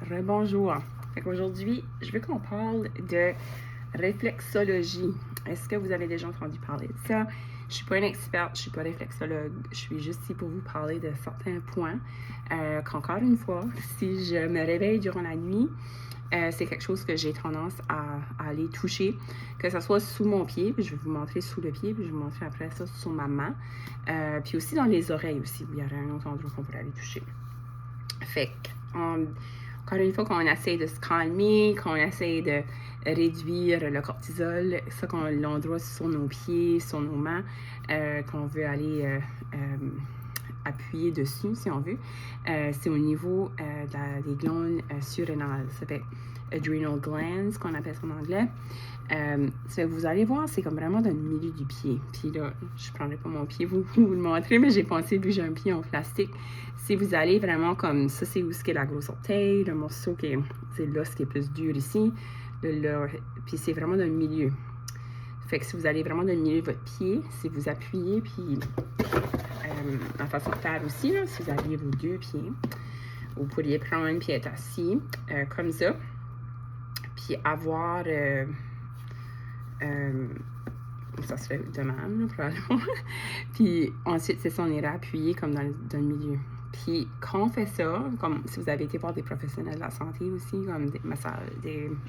Rebonjour. Aujourd'hui, je veux qu'on parle de réflexologie. Est-ce que vous avez déjà entendu parler de ça? Je ne suis pas une experte, je ne suis pas réflexologue. Je suis juste ici pour vous parler de certains points qu'encore une fois, si je me réveille durant la nuit, c'est quelque chose que j'ai tendance à aller toucher, que ce soit sous mon pied, puis je vais vous montrer sous le pied, puis je vais vous montrer après ça sur ma main, puis aussi dans les oreilles aussi, il y aurait un autre endroit qu'on pourrait aller toucher. Fait encore une fois, quand on essaie de se calmer, quand on essaie de réduire le cortisol, ça qu'on l'endroit sur nos pieds, sur nos mains, qu'on veut aller appuyer dessus, si on veut, c'est au niveau des glandes surrénales. Ça fait adrenal glands, qu'on appelle ça en anglais. Vous allez voir, c'est comme vraiment dans le milieu du pied. Puis là, je ne prendrai pas mon pied pour vous le montrer, mais j'ai pensé, vu que j'ai un pied en plastique, si vous allez vraiment comme ça, c'est où est la grosse orteil, le morceau qui est, c'est l'os qui est plus dur ici, puis c'est vraiment dans le milieu. Fait que si vous allez vraiment dans le milieu de votre pied, si vous appuyez, puis en façon de faire aussi, là, si vous aviez vos deux pieds, vous pourriez prendre puis être assis comme ça, puis avoir ça se fait de même, probablement. Puis ensuite, c'est ça, on irait appuyer comme dans le milieu. Puis quand on fait ça, comme si vous avez été voir des professionnels de la santé aussi, comme des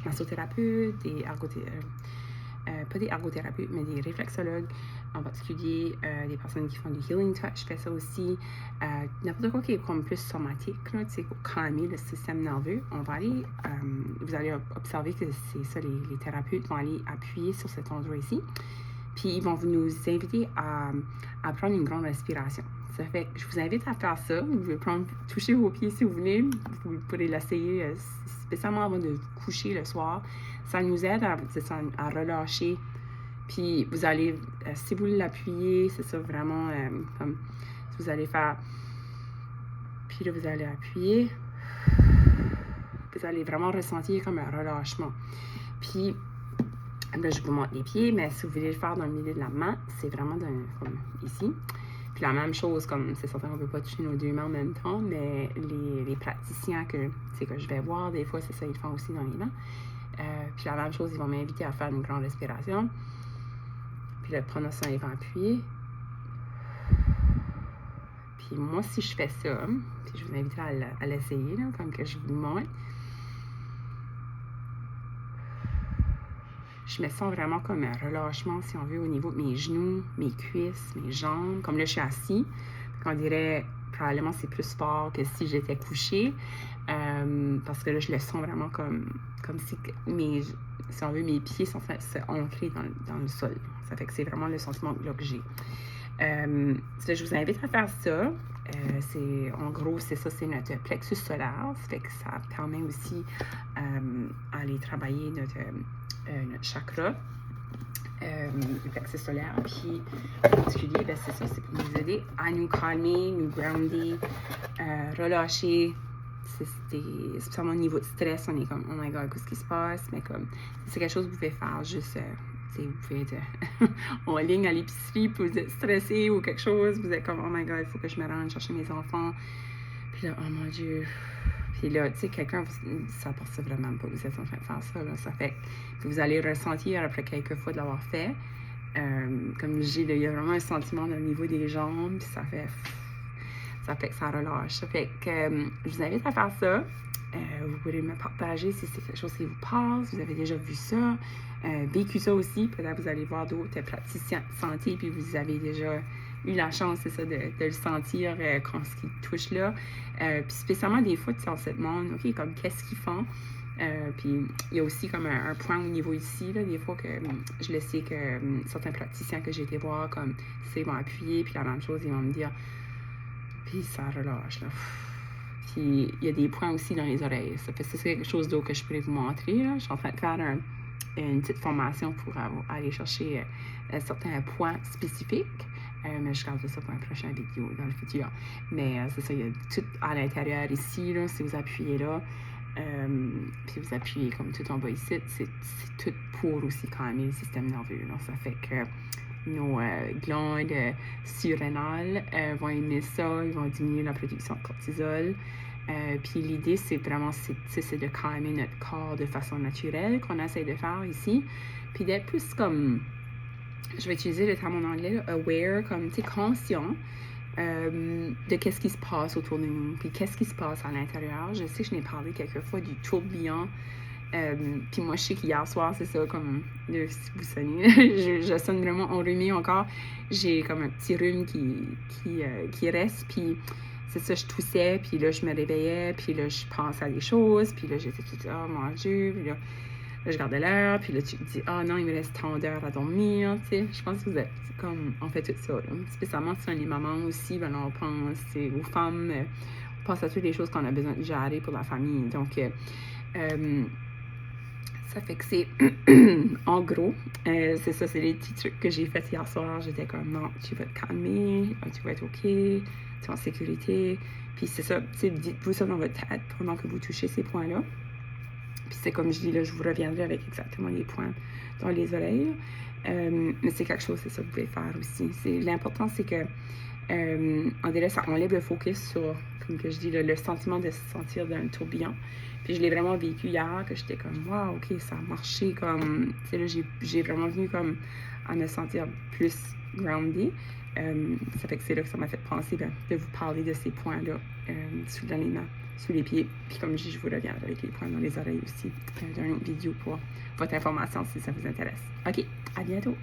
massothérapeutes, pas des ergothérapeutes, mais des réflexologues en particulier, des personnes qui font du healing touch, fais ça aussi. N'importe quoi qui est comme plus somatique, là, pour calmer le système nerveux, on va aller, vous allez observer que c'est ça, les thérapeutes vont aller appuyer sur cet endroit ici. Puis ils vont nous inviter à prendre une grande respiration. Ça fait que je vous invite à faire ça. Vous pouvez toucher vos pieds si vous voulez. Vous pourrez l'essayer spécialement avant de vous coucher le soir. Ça nous aide à relâcher. Puis vous allez, si vous l'appuyez, c'est ça vraiment comme vous allez faire. Puis là, vous allez appuyer. Vous allez vraiment ressentir comme un relâchement. Puis là, je vous montre les pieds, mais si vous voulez le faire dans le milieu de la main, c'est vraiment comme ici. Puis la même chose, comme c'est certain qu'on ne peut pas toucher nos deux mains en même temps, mais les praticiens que je vais voir, des fois, c'est ça, ils le font aussi dans les mains. Puis la même chose, ils vont m'inviter à faire une grande respiration. Puis là, pendant ça, ils vont appuyer. Puis moi, si je fais ça, puis je vous invite à l'essayer, là, comme que je vous montre, je me sens vraiment comme un relâchement, si on veut, au niveau de mes genoux, mes cuisses, mes jambes. Comme là, je suis assis, on dirait probablement c'est plus fort que si j'étais couchée, parce que là, je le sens vraiment comme si si on veut, mes pieds sont ancrés dans le sol. Ça fait que c'est vraiment le sentiment que j'ai. Je vous invite à faire ça. En gros, c'est ça, c'est notre plexus solaire. Ça fait que ça permet aussi à aller travailler notre chakra, le plexus solaire. Puis, en particulier, ben, c'est ça, c'est pour nous aider à nous calmer, nous grounder, relâcher. Spécialement au niveau de stress, on est comme, oh my god, qu'est-ce qui se passe? Mais comme, c'est quelque chose que vous pouvez faire juste. Vous pouvez être en ligne à l'épicerie, puis vous êtes stressé ou quelque chose, vous êtes comme, oh my god, il faut que je me rende chercher mes enfants. Puis là, oh mon Dieu. Puis là, tu sais, quelqu'un, ça passe vraiment pas, vous êtes en train de faire ça, là. Ça fait que vous allez ressentir après quelques fois de l'avoir fait. Comme je dis, il y a vraiment un sentiment au niveau des jambes, puis ça fait que ça relâche. Ça fait que je vous invite à faire ça. Vous pouvez me partager si c'est quelque chose qui vous passe, vous avez déjà vu ça, vécu ça aussi, peut-être vous allez voir d'autres praticiens de santé, puis vous avez déjà eu la chance, c'est ça, de le sentir quand ce qui touche là. Puis spécialement des fois, tu sais, en ce monde, OK, comme qu'est-ce qu'ils font? Puis il y a aussi comme un point au niveau ici, là, des fois que je le sais que certains praticiens que j'ai été voir, comme, ils vont appuyer, puis la même chose, ils vont me dire, puis ça relâche, là. Puis il y a des points aussi dans les oreilles. Ça fait que c'est quelque chose d'autre que je pourrais vous montrer, là. Je suis en train de faire une petite formation pour aller chercher certains points spécifiques. Mais je garde ça pour une prochaine vidéo dans le futur. Mais c'est ça, il y a tout à l'intérieur ici, là, si vous appuyez là. Puis vous appuyez comme tout en bas ici, c'est tout pour aussi calmer le système nerveux. Là. Ça fait que nos glandes surrénales vont aimer ça, ils vont diminuer la production de cortisol. Puis l'idée, c'est vraiment, c'est de calmer notre corps de façon naturelle qu'on essaie de faire ici. Puis d'être plus comme, je vais utiliser le terme en anglais, là, aware, comme, tu sais, conscient de qu'est-ce qui se passe autour de nous, puis qu'est-ce qui se passe à l'intérieur. Je sais que je n'ai parlé quelquefois du tourbillon. Puis moi, je sais qu'hier soir, c'est ça, comme, si vous sonnez, je sonne vraiment enrhumée encore. J'ai comme un petit rhume qui reste, puis c'est ça, je toussais, puis là, je me réveillais, puis là, je pensais à des choses, puis là, j'étais toute, oh mon Dieu, puis là, je regardais l'heure, puis là, tu te dis, ah non, il me reste tant d'heures à dormir, tu sais. Je pense que vous êtes comme, on fait tout ça, là. Spécialement si on est maman aussi, ben on pense aux femmes, on pense à toutes les choses qu'on a besoin de gérer pour la famille. Donc, ça fait que c'est, en gros, c'est ça, c'est les petits trucs que j'ai fait hier soir. J'étais comme, non, tu vas te calmer, tu vas être OK, tu es en sécurité. Puis c'est ça, dites-vous ça dans votre tête pendant que vous touchez ces points-là. Puis c'est comme je dis, là, je vous reviendrai avec exactement les points dans les oreilles. Mais c'est quelque chose, c'est ça que vous pouvez faire aussi. L'important, c'est que, on dirait, ça enlève le focus sur, comme que je dis, le sentiment de se sentir dans un tourbillon. Puis je l'ai vraiment vécu hier, que j'étais comme, wow, OK, ça a marché, comme, tu sais, là, j'ai vraiment venu comme à me sentir plus grounded. Ça fait que c'est là que ça m'a fait penser de vous parler de ces points-là dans les mains, sous les pieds. Puis comme je dis, je vous reviendrai avec les points dans les oreilles aussi dans une autre vidéo pour votre information si ça vous intéresse. OK, à bientôt!